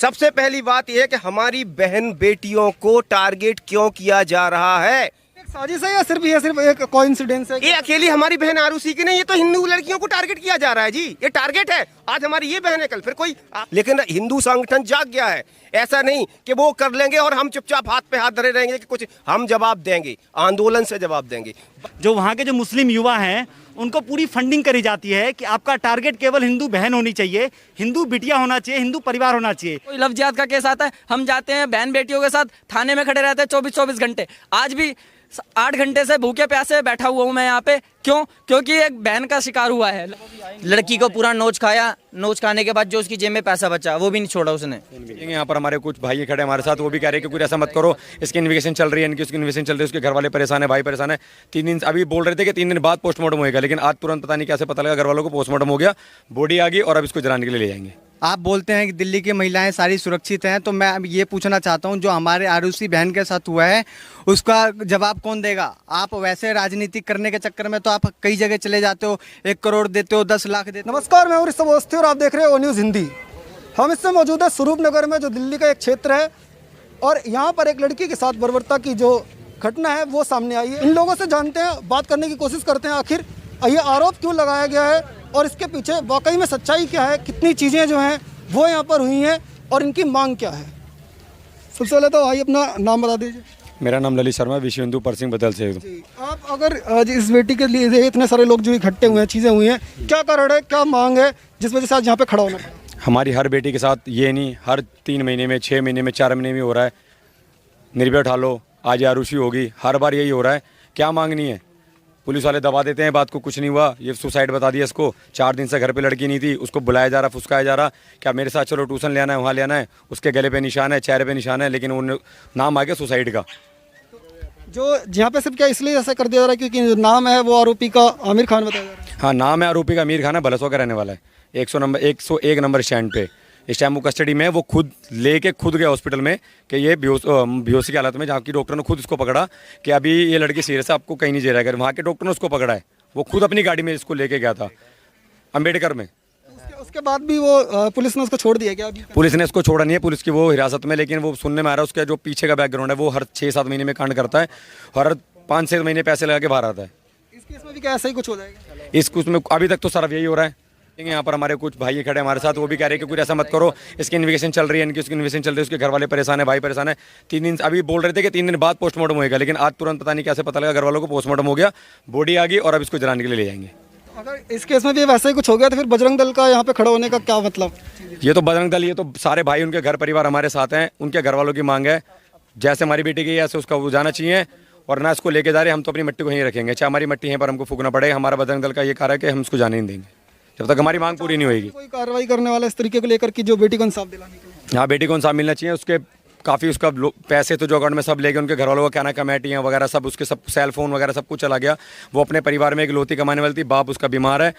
सबसे पहली बात यह है कि हमारी बहन बेटियों को टारगेट क्यों किया जा रहा है? साजिश है या सिर्फ एक कोइंसिडेंस है? ये अकेली हमारी बहन आरुषि की नहीं, ये तो हिंदू लड़कियों को टारगेट किया जा रहा है जी। ये टारगेट है, आज हमारी ये बहन है, कल फिर कोई। लेकिन हिंदू संगठन जाग गया है। ऐसा नहीं कि वो कर लेंगे और हम चुपचाप हाथ पे हाथ धरे रहेंगे कि कुछ, हम जवाब देंगे, आंदोलन से जवाब देंगे। जो वहाँ के जो मुस्लिम युवा हैं उनको पूरी फंडिंग करी जाती है कि आपका टारगेट केवल हिंदू बहन होनी चाहिए, हिंदू बिटिया होना चाहिए, हिंदू परिवार होना चाहिए। कोई लव जिहाद का केस आता है, हम जाते हैं बहन बेटियों के साथ थाने में खड़े रहते हैं 24-24 घंटे। आज भी 8 घंटे से भूखे प्यासे बैठा हुआ हूँ मैं यहाँ पे। क्यों? क्योंकि एक बहन का शिकार हुआ है। लड़की को पूरा नोच खाया, नोच खाने के बाद जो उसकी जेब में पैसा बचा वो भी नहीं छोड़ा उसने। यहाँ पर हमारे कुछ भाई खड़े हमारे साथ, वो भी कह रहे हैं कि कुछ ऐसा मत करो, इसकी इन्वेस्टिगेशन चल रही है, इनकी उसकी इन्वेस्टिगेशन चल रही है, उसके घर वाले परेशान है, भाई परेशान है। 3 दिन अभी बोल रहे थे कि 3 दिन बाद पोस्टमार्टम होगा, लेकिन आज तुरंत पता नहीं कैसे पता लगा घर वालों को पोस्टमार्टम हो गया, बॉडी आ गई और अब इसको जलाने के लिए ले जाएंगे। आप बोलते हैं कि दिल्ली की महिलाएं सारी सुरक्षित हैं, तो मैं अब ये पूछना चाहता हूं, जो हमारे आरुषि बहन के साथ हुआ है उसका जवाब कौन देगा? आप वैसे राजनीतिक करने के चक्कर में तो आप कई जगह चले जाते हो, 1 करोड़ देते हो, 10 लाख देते हो। नमस्कार, मैं ऋषभ अवस्थी और आप देख रहे हो न्यूज़ हिंदी। हम इससे मौजूद है स्वरूप नगर में, जो दिल्ली का एक क्षेत्र है, और यहाँ पर एक लड़की के साथ बर्बरता की जो घटना है वो सामने आई है। इन लोगों से जानते हैं, बात करने की कोशिश करते हैं, आखिर ये आरोप क्यों लगाया गया है और इसके पीछे वाकई में सच्चाई क्या है, कितनी चीज़ें जो हैं वो यहाँ पर हुई हैं और इनकी मांग क्या है। सबसे पहले तो भाई अपना नाम बता दीजिए। मेरा नाम ललित शर्मा, विश्व हिंदू परसिंह बदल से। आप अगर आज इस बेटी के लिए इतने सारे लोग जो इकट्ठे हुए हैं, चीज़ें हुई हैं, क्या कारण है, क्या मांग है जिस वजह से आज यहाँ पे खड़ा होना पड़ा? हमारी हर बेटी के साथ ये नहीं, हर 3 महीने में, 6 महीने में, 4 महीने में हो रहा है। निर्भया उठा लो, आज आरुषि होगी, हर बार यही हो रहा है। क्या मांगनी है? पुलिस वाले दबा देते हैं बात को, कुछ नहीं हुआ, ये सुसाइड बता दिया इसको। 4 दिन से घर पे लड़की नहीं थी, उसको बुलाया जा रहा, फुसकाया जा रहा, क्या मेरे साथ चलो ट्यूशन ले आना है, वहाँ ले आना है। उसके गले पे निशान है, चेहरे पे निशान है, लेकिन उन्हें नाम आ गया सुसाइड का। जो यहाँ पे सिर्फ क्या इसलिए ऐसा कर दिया जा रहा है क्योंकि जो नाम है वो आरोपी का आमिर खान बताया जा रहा है? हाँ, नाम है आरोपी का आमिर खान है, भलसवा का रहने वाला है, 101 नंबर स्टैंड पे। इस टाइम वो कस्टडी में है, वो खुद लेके खुद गया हॉस्पिटल में कि ये बेहोशी की हालत में, जहाँ की डॉक्टर ने खुद इसको पकड़ा कि अभी ये लड़की सीरियस है, आपको कहीं नहीं जा रहा है। वहाँ के डॉक्टर ने उसको पकड़ा है, वो खुद अपनी गाड़ी में इसको लेके गया था अम्बेडकर में। उसके बाद भी वो पुलिस ने उसको छोड़ दिया क्या? पुलिस ने इसको छोड़ा नहीं है, पुलिस की वो हिरासत में, लेकिन वो सुनने में आ रहा है उसका जो पीछे का बैकग्राउंड है वो हर 6-7 महीने में कांड करता है, हर 5-6 महीने पैसे लगा के बाहर आता है। इस केस में भी क्या ऐसा ही कुछ हो जाएगा? इस कुछ में अभी तक तो सर यही हो रहा है। यहाँ पर हमारे कुछ भाई खड़े हमारे साथ, वो भी कह रहे हैं कि कुछ ऐसा मत करो, इसकी इन्वेस्टिगेशन चल रही है, इनकी उसकी इन्वेस्टिगेशन चल रही है, उसके घर वाले परेशान है, भाई परेशान है। 3 दिन अभी बोल रहे थे कि 3 दिन बाद पोस्टमार्टम होगा, लेकिन आज तुरंत पता नहीं कैसे पता लगा घर वालों को पोस्टमार्टम हो गया, बॉडी आ गई और अब इसको जलाने के लिए ले जाएंगे। अगर इस केस में भी वैसा ही कुछ हो गया तो फिर बजरंग दल का यहाँ पे खड़ा होने का क्या मतलब? ये तो बजरंग दल, ये तो सारे भाई, उनके घर परिवार हमारे साथ हैं, उनके घर वालों की मांग है जैसे हमारी बेटी की ऐसे उसका वो जाना चाहिए, और ना इसको लेके जा रहे, हम तो अपनी मिट्टी को यहीं रखेंगे, चाहे हमारी मिट्टी यहीं पर हमको फूकना पड़ेगा। हमारा बजरंग दल का ये कार्य है कि हम इसको जाने नहीं देंगे जब तक हमारी मांग पूरी नहीं होगी। कोई कार्रवाई करने वाला इस तरीके को लेकर कि जो बेटी को इंसाफ दिलाने के लिए? हाँ, बेटी को इंसाफ मिलना चाहिए। उसके काफ़ी उसका पैसे तो जो अकाउंट में सब ले गए, उनके घर वालों का कहना कमेटियाँ वगैरह सब, उसके सब सेल फोन वगैरह सब कुछ चला गया। वो अपने परिवार में एक इकलौती कमाने वाली थी, बाप उसका बीमार है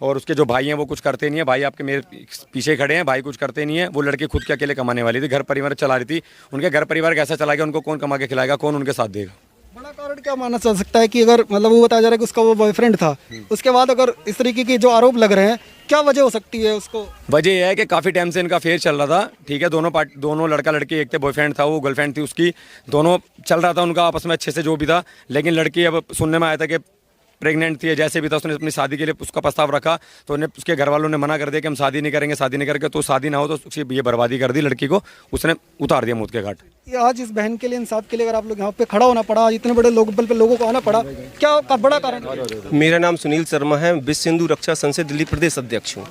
और उसके जो भाई हैं वो कुछ करते नहीं है। भाई आपके मेरे पीछे खड़े हैं, भाई कुछ करते नहीं है। वो लड़की खुद के अकेले कमाने वाली थी, घर परिवार चला रही थी। उनके घर परिवार कैसा चला गया, उनको कौन कमा के खिलाएगा, कौन उनके साथ देगा? बड़ा कारण क्या माना जा सकता है कि अगर मतलब वो बताया जा रहा है कि उसका वो बॉयफ्रेंड था, उसके बाद अगर इस तरीके के जो आरोप लग रहे हैं, क्या वजह हो सकती है उसको? वजह यह है कि काफ़ी टाइम से इनका फेयर चल रहा था, ठीक है। दोनों लड़का लड़की, एक थे बॉयफ्रेंड था, वो गर्लफ्रेंड थी उसकी, दोनों चल रहा था उनका आपस में अच्छे से जो भी था। लेकिन लड़की अब सुनने में आया था कि प्रेग्नेंट थी, जैसे भी था उसने अपनी शादी के लिए उसका प्रस्ताव रखा, तो उन्हें उसके घर वालों ने मना कर दिया कि हम शादी नहीं करेंगे, शादी नहीं करके, तो शादी ना हो तो उसकी ये बर्बादी कर दी लड़की को, उसने उतार दिया मौत के घाट। आज इस बहन के लिए इंसाफ के लिए अगर आप लोग यहाँ पे खड़ा होना पड़ा, इतने बड़े लोगों को आना पड़ा, क्या बड़ा कारण है? मेरा नाम सुनील शर्मा है, विश्व हिंदू रक्षा संघ से दिल्ली प्रदेश अध्यक्ष हूँ।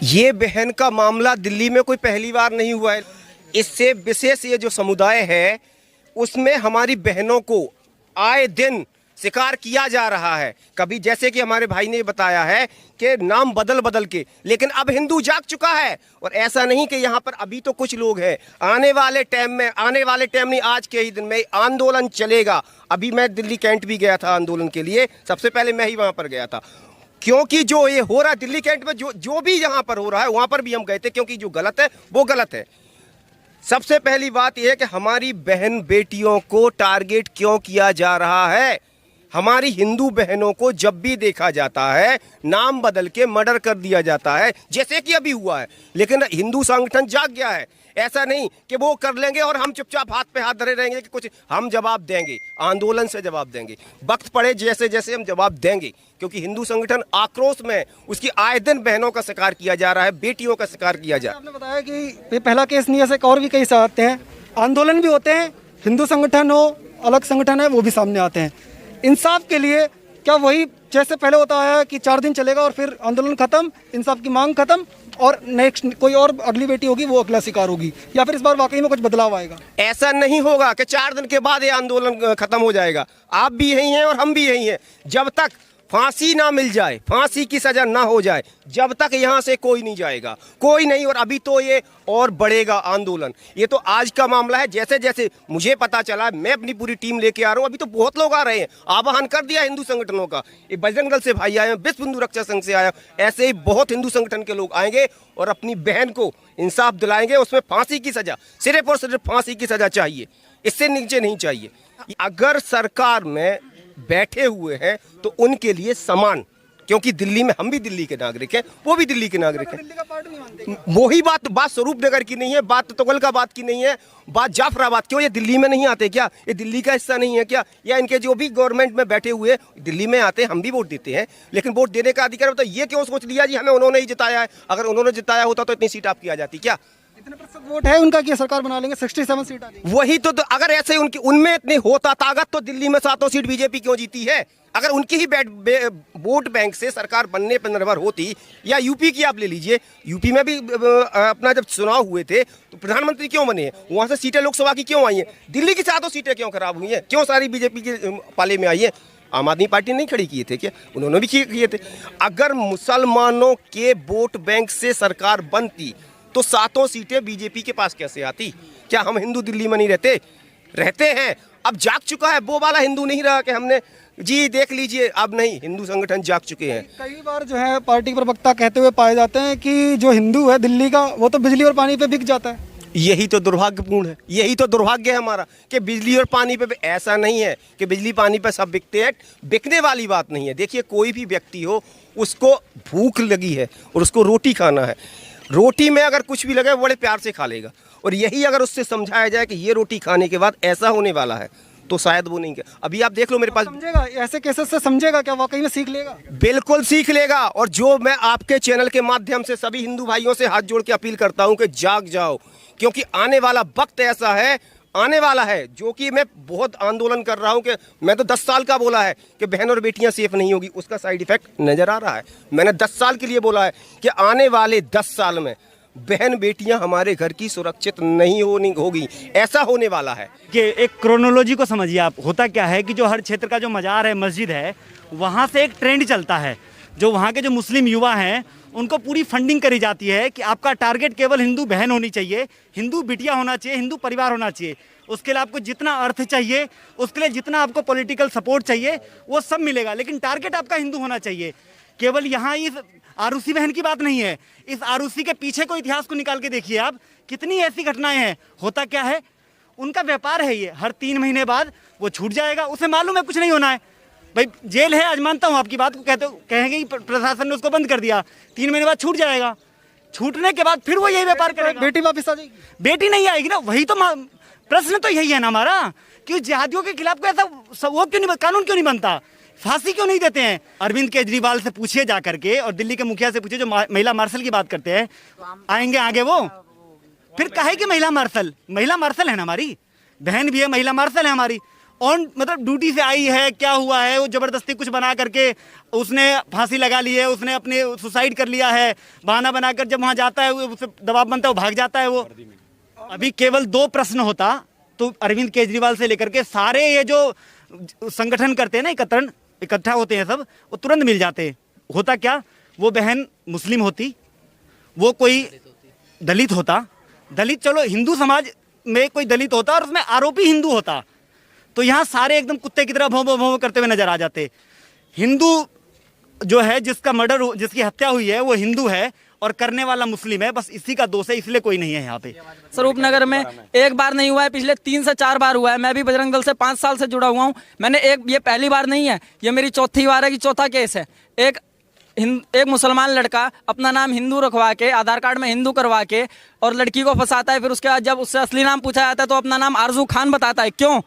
ये बहन का मामला दिल्ली में कोई पहली बार नहीं हुआ है। इससे विशेष ये जो समुदाय है उसमें हमारी बहनों को आए दिन शिकार किया जा रहा है। कभी जैसे कि हमारे भाई ने बताया है कि नाम बदल के, लेकिन अब हिंदू जाग चुका है। और ऐसा नहीं कि यहाँ पर अभी तो कुछ लोग हैं, आने वाले टाइम नहीं, आज के ही दिन में आंदोलन चलेगा। अभी मैं दिल्ली कैंट भी गया था आंदोलन के लिए, सबसे पहले मैं ही वहाँ पर गया था, क्योंकि जो ये हो रहा है दिल्ली कैंट में, जो भी यहाँ पर हो रहा है वहाँ पर भी हम गए थे, क्योंकि जो गलत है वो गलत है। सबसे पहली बात यह है कि हमारी बहन बेटियों को टारगेट क्यों किया जा रहा है। हमारी हिंदू बहनों को जब भी देखा जाता है नाम बदल के मर्डर कर दिया जाता है, जैसे कि अभी हुआ है। लेकिन हिंदू संगठन जाग गया है। ऐसा नहीं कि वो कर लेंगे और हम चुपचाप हाथ पे हाथ धरे रहेंगे कि कुछ, हम जवाब देंगे, आंदोलन से जवाब देंगे। वक्त पड़े जैसे जैसे हम जवाब देंगे, क्योंकि हिंदू संगठन आक्रोश में उसकी आए दिन बहनों का शिकार किया जा रहा है, बेटियों का शिकार किया जा रहा है। आपने बताया कि ये पहला केस नहीं है, ऐसे और भी कई से आते हैं, आंदोलन भी होते हैं, हिंदू संगठन हो, अलग संगठन है, वो भी सामने आते हैं। इंसाफ के लिए क्या वही जैसे पहले होता है कि 4 दिन चलेगा और फिर आंदोलन खत्म, इंसाफ की मांग खत्म और नेक्स्ट कोई और अगली बेटी होगी वो अगला शिकार होगी, या फिर इस बार वाकई में कुछ बदलाव आएगा? ऐसा नहीं होगा कि 4 दिन के बाद ये आंदोलन खत्म हो जाएगा। आप भी यही हैं और हम भी यही हैं। जब तक फांसी ना मिल जाए, फांसी की सजा ना हो जाए, जब तक यहाँ से कोई नहीं जाएगा, कोई नहीं। और अभी तो ये और बढ़ेगा आंदोलन। ये तो आज का मामला है। जैसे जैसे मुझे पता चला, मैं अपनी पूरी टीम लेके आ रहा हूँ। अभी तो बहुत लोग आ रहे हैं, आह्वान कर दिया हिंदू संगठनों का। ये बजरंग दल से भाई आए हैं, विश्व हिंदू रक्षा संघ से आया, ऐसे ही बहुत हिंदू संगठन के लोग आएंगे और अपनी बहन को इंसाफ दिलाएंगे। उसमें फांसी की सजा, सिर्फ और सिर्फ फांसी की सजा चाहिए, इससे नीचे नहीं चाहिए। अगर सरकार में बैठे हुए हैं तो उनके लिए समान, क्योंकि दिल्ली में हम भी दिल्ली के नागरिक हैं, वो भी दिल्ली के नागरिक हैं। वही बात स्वरूप नगर की नहीं है, बात तुगलकाबाद की नहीं है, बात जाफराबाद। क्यों ये दिल्ली में नहीं आते क्या? ये दिल्ली का हिस्सा नहीं है क्या? या इनके जो भी गवर्नमेंट में बैठे हुए दिल्ली में आते हैं, हम भी वोट देते हैं, लेकिन वोट देने का अधिकार होता है। ये क्यों सोच लिया जी हमें उन्होंने ही जिताया है? अगर उन्होंने जिताया होता तो इतनी सीट आपकी आ जाती क्या? इतने प्रतिशत वोट है उनका कि सरकार बना लेंगे, 67 सीट आ जाएगी। वही तो अगर ऐसे उनकी उनमें इतनी होता ताकत तो दिल्ली में 7 सीट बीजेपी क्यों जीती है? अगर उनकी ही वोट बैंक से सरकार बनने पर निर्भर होती, या यूपी की आप ले लीजिए, यूपी में भी अपना जब चुनाव हुए थे तो प्रधानमंत्री क्यों बने हैं? वहां से सीटें लोकसभा की क्यों आई हैं? दिल्ली की 7 सीटें क्यों खराब हुई हैं? क्यों सारी बीजेपी के पाले में आई है? आम आदमी पार्टी नहीं खड़ी किए थे क्या? उन्होंने भी किए थे। अगर मुसलमानों के वोट बैंक से सरकार बनती तो 7 सीटें बीजेपी के पास कैसे आती? क्या हम हिंदू दिल्ली में नहीं रहते हैं? अब जाग चुका है, वो वाला हिंदू नहीं रहा कि हमने जी देख लीजिए, अब नहीं, हिंदू संगठन जाग चुके हैं। कई बार जो है पार्टी प्रवक्ता कहते हुए पाए जाते हैं कि जो हिंदू है दिल्ली का वो तो बिजली और पानी पे बिक जाता है। यही तो दुर्भाग्यपूर्ण है, यही तो दुर्भाग्य है हमारा कि बिजली और पानी पे ऐसा नहीं है कि बिजली पानी पे सब बिकते हैं। बिकने वाली बात नहीं है। देखिए, कोई भी व्यक्ति हो, उसको भूख लगी है और उसको रोटी खाना है, रोटी में अगर कुछ भी लगे वो बड़े प्यार से खा लेगा। और यही अगर उससे समझाया जाए कि ये रोटी खाने के बाद ऐसा होने वाला है तो शायद वो नहीं। अभी आप देख लो मेरे पास, समझेगा ऐसे केसेस से, समझेगा क्या वाकई में सीख लेगा? बिल्कुल सीख लेगा। और जो मैं आपके चैनल के माध्यम से सभी हिंदू भाइयों से हाथ जोड़ के अपील करता हूं कि जाग जाओ, क्योंकि आने वाला वक्त ऐसा है, आने वाला है, जो कि मैं बहुत आंदोलन कर रहा हूं कि मैं तो 10 साल का बोला है कि बहन और बेटियां सेफ नहीं होगी, उसका साइड इफेक्ट नजर आ रहा है। मैंने 10 साल के लिए बोला है कि आने वाले 10 साल में बहन बेटियां हमारे घर की सुरक्षित नहीं होगी, ऐसा होने वाला है। कि एक क्रोनोलॉजी को समझिए आप। होता क्या है कि जो हर क्षेत्र का जो मज़ार है, मस्जिद है, वहाँ से एक ट्रेंड चलता है। जो वहाँ के जो मुस्लिम युवा हैं उनको पूरी फंडिंग करी जाती है कि आपका टारगेट केवल हिंदू बहन होनी चाहिए, हिंदू बिटिया होना चाहिए, हिंदू परिवार होना चाहिए। उसके लिए आपको जितना अर्थ चाहिए, उसके लिए जितना आपको पॉलिटिकल सपोर्ट चाहिए, वो सब मिलेगा, लेकिन टारगेट आपका हिंदू होना चाहिए। केवल यहाँ इस आरूसी बहन की बात नहीं है, इस आरूसी के पीछे को इतिहास को निकाल के देखिए आप, कितनी ऐसी घटनाएं हैं। होता क्या है, उनका व्यापार है ये, हर 3 महीने बाद वो छूट जाएगा, उसे मालूम है कुछ नहीं होना है। भाई जेल है, आज मानता हूँ आपकी बात को, कहेंगे कि प्रशासन ने उसको बंद कर दिया, 3 महीने बाद छूट जाएगा। छूटने के बाद फिर वो यही व्यापार करेगा। बेटी वापस आ जाएगी? बेटी नहीं आएगी ना, वही तो प्रश्न तो यही है ना हमारा, कि जिहादियों के खिलाफ ऐसा वो क्यों नहीं, कानून क्यों नहीं बनता, फांसी क्यों नहीं देते हैं? अरविंद केजरीवाल से पूछिए जा करके, और दिल्ली के मुखिया से पूछिए जो महिला मार्शल की बात करते हैं, आएंगे आगे वो? फिर कहे कि महिला मार्शल है ना, हमारी बहन भी है, महिला मार्शल है हमारी, ऑन मतलब ड्यूटी से आई है, क्या हुआ है, वो जबरदस्ती कुछ बना करके उसने फांसी लगा ली है, उसने अपने सुसाइड कर लिया है, बहाना बनाकर जब वहाँ जाता है उसे दबाव बनता है, वो भाग जाता है। वो अभी केवल 2 प्रश्न होता तो अरविंद केजरीवाल से लेकर के सारे ये जो संगठन करते हैं ना, इकट्ठा होते हैं सब, वो तुरंत मिल जाते। होता क्या, वो बहन मुस्लिम होती, वो कोई दलित होता, दलित चलो हिंदू समाज में कोई दलित होता और उसमें आरोपी हिंदू होता, तो यहाँ सारे एकदम कुत्ते की तरह भौं भौं भौं करते हुए नजर आ जाते। हिंदू जो है, जिसका मर्डर, जिसकी हत्या हुई है, वो हिंदू है और करने वाला मुस्लिम है, बस इसी का दोष है, इसलिए कोई नहीं है यहाँ पे। स्वरूप नगर में एक बार नहीं हुआ है, पिछले 3 से 4 बार हुआ है। मैं भी बजरंग दल से 5 साल से जुड़ा हुआ हूँ। मैंने ये पहली बार नहीं है, ये मेरी चौथी बार है कि चौथा केस है। एक मुसलमान लड़का अपना नाम हिंदू रखवा के, आधार कार्ड में हिंदू करवा के और लड़की को फंसाता है, फिर उसके बाद जब उससे असली नाम पूछा जाता है तो अपना नाम आरजू खान बताता है। क्यों?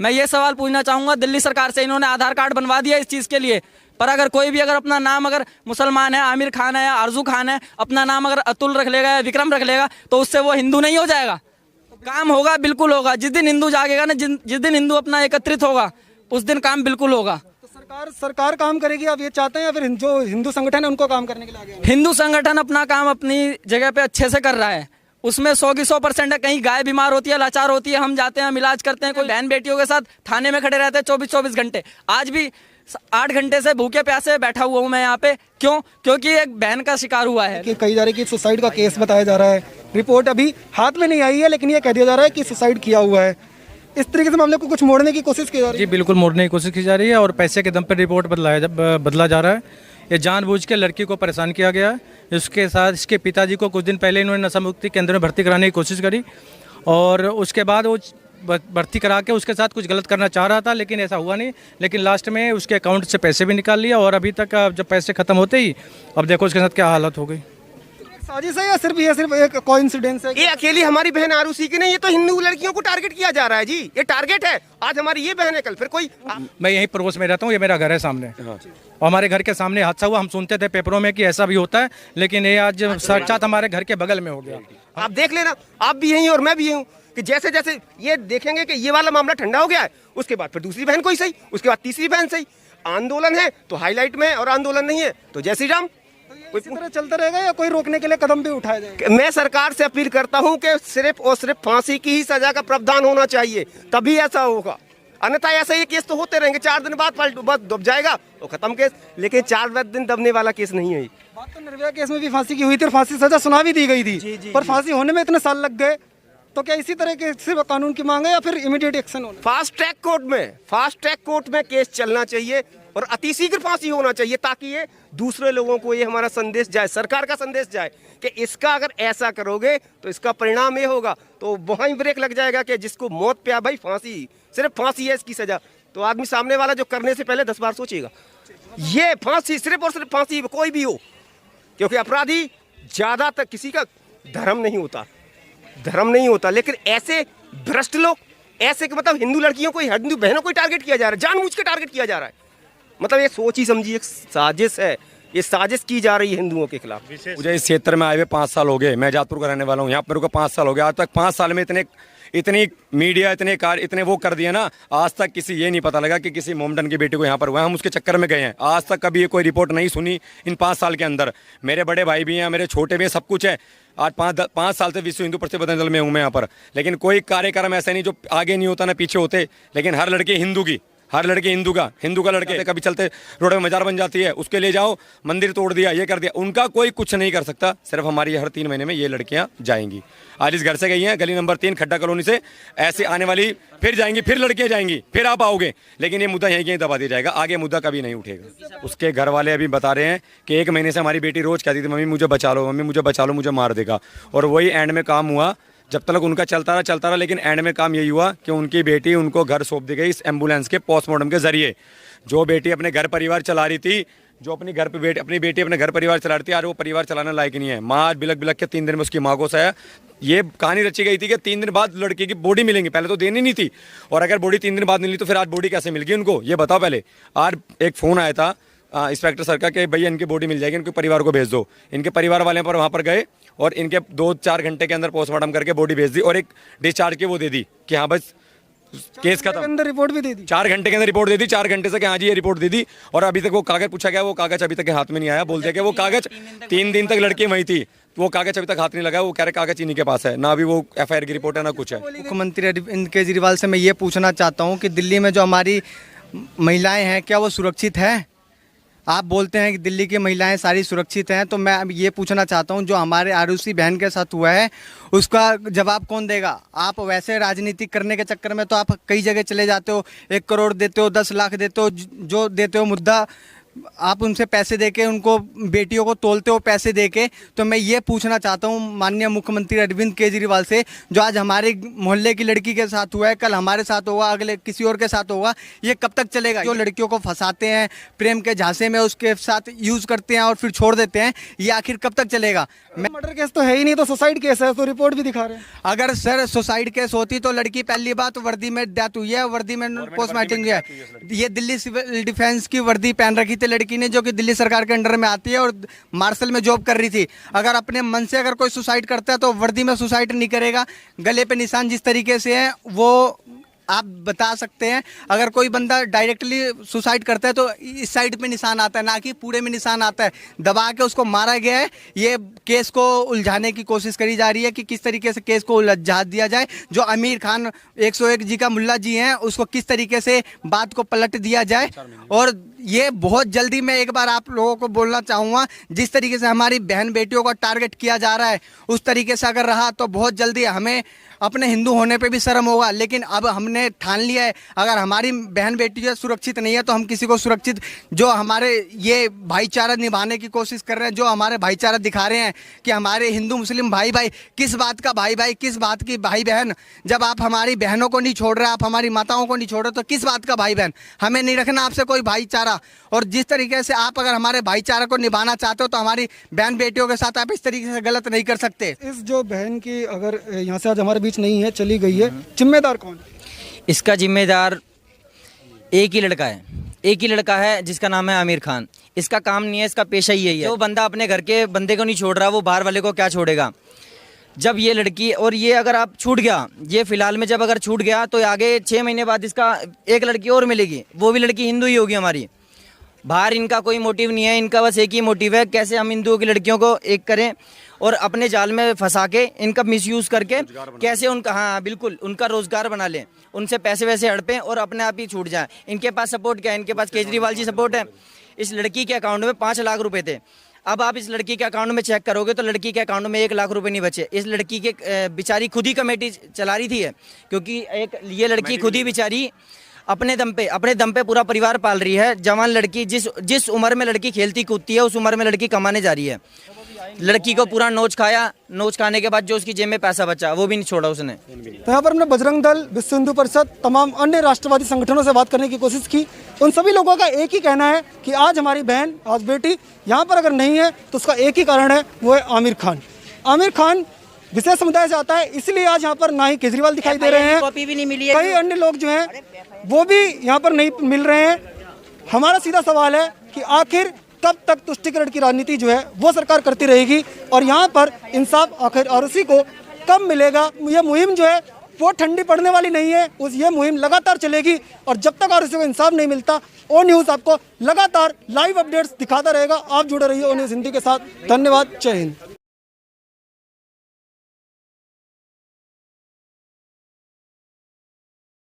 मैं ये सवाल पूछना चाहूँगा दिल्ली सरकार से। इन्होंने आधार कार्ड बनवा दिया इस चीज़ के लिए, पर अगर कोई भी अगर अपना नाम अगर मुसलमान है, आमिर खान है या आरजू खान है, अपना नाम अगर अतुल रख लेगा या विक्रम रख लेगा तो उससे वो हिंदू नहीं हो जाएगा। काम होगा, बिल्कुल होगा। जिस दिन हिंदू जागेगा ना, जिस दिन हिंदू अपना एकत्रित होगा, उस दिन काम बिल्कुल होगा। सरकार काम करेगी, आप ये चाहते हैं, या फिर जो हिंदू संगठन है उनको काम करने के लिए आगे? हिंदू संगठन अपना काम अपनी जगह पे अच्छे से कर रहा है, उसमें 100 की 100% है। कहीं गाय बीमार होती है, लाचार होती है, हम जाते हैं, हम इलाज करते हैं। कोई बहन बेटियों के साथ थाने में खड़े रहते हैं 24-24 घंटे। आज भी 8 घंटे से भूखे प्यासे बैठा हुआ हूँ मैं यहाँ पे। क्यों? क्योंकि एक बहन का शिकार हुआ है। कि कही जा रही है कि सुसाइड का केस बताया जा रहा है, रिपोर्ट अभी हाथ में नहीं आई है, लेकिन ये कह दिया जा रहा है कि सुसाइड किया हुआ है। इस तरीके से मामले को कुछ मोड़ने की कोशिश की जा रही है। जी बिल्कुल, मोड़ने की कोशिश की जा रही है और पैसे के दम पर रिपोर्ट बदला जा रहा है। ये जानबूझ के लड़की को परेशान किया गया है। इसके साथ इसके पिताजी को कुछ दिन पहले इन्होंने नशा मुक्ति केंद्र में भर्ती कराने की कोशिश करी और उसके बाद वो भर्ती करा के उसके साथ कुछ गलत करना चाह रहा था, लेकिन ऐसा हुआ नहीं। लेकिन लास्ट में उसके अकाउंट से पैसे भी निकाल लिया और अभी तक जब पैसे खत्म होते ही अब देखो उसके साथ क्या हालत हो गई। साजिश है या सिर्फ एक कोइंसिडेंस है? ये अकेली हमारी बहन आरुषि की नहीं, ये तो हिंदू लड़कियों को टारगेट किया जा रहा है जी। ये टारगेट है, आज हमारी ये बहन है, कल फिर कोई। मैं यहीं पड़ोस में रहता हूँ, ये मेरा घर है सामने और हमारे घर के सामने हादसा हुआ। हम सुनते थे पेपरों में कि ऐसा भी होता है, लेकिन ये आज साक्षात हमारे घर के बगल में हो गया। आप देख लेना, आप भी यहीं और मैं भी यहीं हूँ, कि जैसे जैसे ये देखेंगे कि ये वाला मामला ठंडा हो गया है, उसके बाद फिर दूसरी बहन कोई सही, उसके बाद तीसरी बहन सही। आंदोलन है तो हाईलाइट में, और आंदोलन नहीं है तो जय श्री राम। इसी तरह चलता रहेगा या कोई रोकने के लिए कदम भी उठाया जाएगा? मैं सरकार से अपील करता हूं कि सिर्फ और सिर्फ फांसी की ही सजा का प्रावधान होना चाहिए, तभी ऐसा होगा। अन्यथा ऐसा ये केस तो होते रहेंगे, 4 दिन बाद बस दब जाएगा तो खत्म केस, लेकिन 4 दिन दबने वाला केस नहीं है। बात तो निर्भया केस में भी फांसी की हुई थी और फांसी सजा सुना भी दी गई थी, पर फांसी होने में इतने साल लग गए। तो क्या इसी तरह के सिर्फ कानून की मांग है या फिर इमीडिएट एक्शन होना? फास्ट ट्रैक कोर्ट में केस चलना चाहिए और अतिशीघ्र फांसी होना चाहिए, ताकि ये दूसरे लोगों को ये हमारा संदेश जाए, सरकार का संदेश जाए कि इसका अगर ऐसा करोगे तो इसका परिणाम ये होगा। तो वहीं ब्रेक लग जाएगा कि जिसको मौत पे भाई फांसी, सिर्फ फांसी है इसकी सजा, तो आदमी सामने वाला जो करने से पहले 10 बार सोचेगा। ये फांसी, सिर्फ और सिर्फ फांसी, कोई भी हो, क्योंकि अपराधी ज्यादातर किसी का धर्म नहीं होता, लेकिन ऐसे भ्रष्ट लोग, ऐसे मतलब हिंदू लड़कियों को, हिंदू बहनों को टारगेट किया जा रहा है, जानबूझ के टारगेट किया जा रहा है। मतलब ये सोची समझी एक साजिश है, ये साजिश की जा रही है हिंदुओं के खिलाफ। मुझे इस क्षेत्र में आए हुए 5 साल हो गए, मैं जातपुर का रहने वाला हूँ। यहाँ पर मेरे को 5 साल हो गया। आज तक 5 साल में इतनी मीडिया, इतने वो कर दिए ना, आज तक किसी ये नहीं पता लगा कि किसी मोमडन की बेटी को यहाँ पर हुआ। हम उसके चक्कर में गए हैं, आज तक कभी ये कोई रिपोर्ट नहीं सुनी इन 5 साल के अंदर। मेरे बड़े भाई भी हैं, मेरे छोटे भी हैं, सब कुछ है। आज 5 साल से विश्व हिंदू परिषद दल में हूँ मैं यहाँ पर, लेकिन कोई कार्यक्रम ऐसा नहीं जो आगे नहीं होता ना पीछे होते। लेकिन हर लड़के हिंदू का लड़के कभी चलते रोड में मजार बन जाती है, उसके ले जाओ, मंदिर तोड़ दिया, ये कर दिया, उनका कोई कुछ नहीं कर सकता। सिर्फ हमारी हर 3 महीने में ये लड़कियां जाएंगी। आज इस घर से गई हैं, गली नंबर 3 खड्डा कॉलोनी से, ऐसे आने वाली फिर जाएंगी, फिर लड़कियां जाएंगी, फिर आप आओगे, लेकिन ये मुद्दा यहीं दबा दिया जाएगा, आगे मुद्दा कभी नहीं उठेगा। उसके घर वाले अभी बता रहे हैं कि 1 महीने से हमारी बेटी रोज कहती थी, मम्मी मुझे बचा लो, मुझे मार देगा। और वही एंड में काम हुआ, जब तक उनका चलता रहा, लेकिन एंड में काम यही हुआ कि उनकी बेटी उनको घर सौंप दी गई इस एम्बुलेंस के पोस्टमार्टम के जरिए। जो बेटी अपने घर परिवार चला रही थी, जो अपनी बेटी अपने घर परिवार चला रही थी, आज वो परिवार चलाने लायक नहीं है। माँ बिलक के 3 दिन में उसकी माँ को सया। ये कहानी रची गई थी कि 3 दिन बाद लड़की की बॉडी मिलेंगी, पहले तो देनी नहीं थी, और अगर बॉडी 3 दिन बाद मिली तो फिर आज बॉडी कैसे मिल गई उनको, ये बताओ पहले। आज एक फ़ोन आया था इंस्पेक्टर सर का कि भैया इनकी बॉडी मिल जाएगी, इनके परिवार को भेज दो। इनके परिवार वाले पर वहाँ पर गए और इनके 2-4 घंटे के अंदर पोस्टमार्टम करके बॉडी भेज दी और एक डिस्चार्ज की वो दे दी कि हाँ बस केस खत्म। अंदर रिपोर्ट भी दे दी, 4 घंटे के अंदर रिपोर्ट दे दी, 4 घंटे से कि हाँ जी ये रिपोर्ट दे दी। और अभी तक वो कागज पूछा गया, वो कागज अभी तक हाथ में नहीं आया। बोलते कि वो कागज 3 दिन तक लड़की वहीं थी, वो कागज अभी तक हाथ नहीं लगा। वो कह रहे कागज इन्हीं के पास है, ना भी वो FIR की रिपोर्ट है ना कुछ है। मुख्यमंत्री अरविंद केजरीवाल से मैं ये पूछना चाहता हूँ कि दिल्ली में जो हमारी महिलाएं हैं, क्या वो सुरक्षित हैं? आप बोलते हैं कि दिल्ली की महिलाएं सारी सुरक्षित हैं, तो मैं ये पूछना चाहता हूं, जो हमारे आरुषि बहन के साथ हुआ है उसका जवाब कौन देगा? आप वैसे राजनीति करने के चक्कर में तो आप कई जगह चले जाते हो, 1 करोड़ देते हो, 10 लाख देते हो, जो देते हो मुद्दा आप उनसे पैसे देके उनको बेटियों को तोलते हो पैसे देके। तो मैं ये पूछना चाहता हूँ माननीय मुख्यमंत्री अरविंद केजरीवाल से, जो आज हमारे मोहल्ले की लड़की के साथ हुआ है, कल हमारे साथ होगा, अगले किसी और के साथ होगा, ये कब तक चलेगा? जो लड़कियों को फंसाते हैं प्रेम के झांसे में, उसके साथ यूज़ करते हैं और फिर छोड़ देते हैं, ये आखिर कब तक चलेगा? मर्डर केस तो है ही नहीं, तो सुसाइड केस है, तो रिपोर्ट भी दिखा रहे हैं। अगर सर सुसाइड केस होती तो लड़की पहली बात वर्दी में डेथ हुई है, वर्दी में पोस्टमार्टम हुआ है। ये दिल्ली सिविल डिफेंस की वर्दी पहन रखी थी लड़की ने, जो कि दिल्ली सरकार के अंडर में आती है और मार्शल में जॉब कर रही थी। अगर अपने मन से अगर कोई सुसाइड करता है तो वर्दी में सुसाइड नहीं करेगा। गले पे निशान जिस तरीके से है वो आप बता सकते हैं। अगर कोई बंदा डायरेक्टली सुसाइड करता है तो इस साइड पे निशान आता है, ना कि पूरे में निशान आता है। दबा के उसको मारा गया है। ये केस को उलझाने की कोशिश करी जा रही है कि किस तरीके से केस को उलझा दिया जाए। जो आमिर खान 101 जी का मुल्ला जी हैं, उसको किस तरीके से बात को पलट दिया जाए। और ये बहुत जल्दी, मैं एक बार आप लोगों को बोलना चाहूँगा, जिस तरीके से हमारी बहन बेटियों को टारगेट किया जा रहा है उस तरीके से अगर रहा तो बहुत जल्दी हमें अपने हिंदू होने पे भी शर्म होगा। लेकिन अब हमने ठान लिया है, अगर हमारी बहन बेटी जो सुरक्षित नहीं है तो हम किसी को सुरक्षित, जो हमारे ये भाईचारा निभाने की कोशिश कर रहे हैं, जो हमारे भाईचारा दिखा रहे हैं कि हमारे हिंदू मुस्लिम भाई भाई, किस बात का भाई भाई, किस बात की भाई बहन? जब आप हमारी बहनों को नहीं छोड़ रहे, आप हमारी माताओं को नहीं छोड़ रहे, तो किस बात का भाई बहन? हमें नहीं रखना आपसे कोई भाईचारा। और जिस तरीके से आप अगर हमारे भाईचारा को निभाना चाहते हो तो हमारी बहन बेटियों के साथ आप इस तरीके से गलत नहीं कर सकते। इस जो बहन की अगर यहाँ से आज हमारे बीच नहीं है, चली गई है, जिम्मेदार कौन? इसका जिम्मेदार एक ही लड़का है, एक ही लड़का है जिसका नाम है आमिर खान। इसका काम नहीं है, इसका पेशा ही यही है। जो बंदा अपने घर के बंदे को नहीं छोड़ रहा, वो बाहर वाले को क्या छोड़ेगा? जब ये लड़की, और ये अगर आप छूट गया, ये फिलहाल में जब अगर छूट गया तो आगे 6 महीने बाद इसका एक लड़की और मिलेगी, वो भी लड़की हिंदू ही होगी हमारी। बाहर इनका कोई मोटिव नहीं है, इनका बस एक ही मोटिव है, कैसे हम हिंदुओं की लड़कियों को एक करें और अपने जाल में फंसा के इनका मिसयूज़ करके कैसे उनका, हाँ बिल्कुल, उनका रोजगार बना लें, उनसे पैसे वैसे हड़पें और अपने आप ही छूट जाएं। इनके पास सपोर्ट क्या है? इनके पास केजरीवाल जी सपोर्ट है। इस लड़की के अकाउंट में 5 लाख रुपए थे। अब आप इस लड़की के अकाउंट में चेक करोगे तो लड़की के अकाउंट में 1 लाख रुपए नहीं बचे। इस लड़की के बेचारी खुद ही कमेटी चला रही थी, क्योंकि एक ये लड़की खुद ही बेचारी अपने दम पे पूरा परिवार पाल रही है। जवान लड़की, जिस उम्र में लड़की खेलती कूदती है उस उम्र में लड़की कमाने जा रही है। लड़की को पूरा नोच खाया, नोच खाने के बाद जो उसकी जेब में पैसा बचा वो भी नहीं छोड़ा उसने। तो यहाँ पर हमने बजरंग दल, विश्व हिंदू परिषद, तमाम अन्य राष्ट्रवादी संगठनों से बात करने की कोशिश की। उन सभी लोगों का एक ही कहना है कि आज हमारी बहन, आज बेटी यहाँ पर अगर नहीं है तो उसका एक ही कारण है, वो है आमिर खान। आमिर खान विशेष समुदाय से आता है, इसलिए आज यहाँ पर ना ही केजरीवाल दिखाई दे रहे हैं, कॉपी भी नहीं मिली है, कई अन्य लोग जो हैं वो भी यहाँ पर नहीं मिल रहे हैं। हमारा सीधा सवाल है कि आखिर कब तक तुष्टिकरण की राजनीति जो है वो सरकार करती रहेगी और यहाँ पर इंसाफ आखिर आरओसी को कब मिलेगा? ये मुहिम जो है वो ठंडी पड़ने वाली नहीं है, ये मुहिम लगातार चलेगी और जब तक आरओसी को इंसाफ नहीं मिलता, ओ न्यूज़ आपको लगातार लाइव अपडेट्स दिखाता रहेगा। आप जुड़े रहिए ओ न्यूज़ हिंदी के साथ। धन्यवाद, जय हिंद।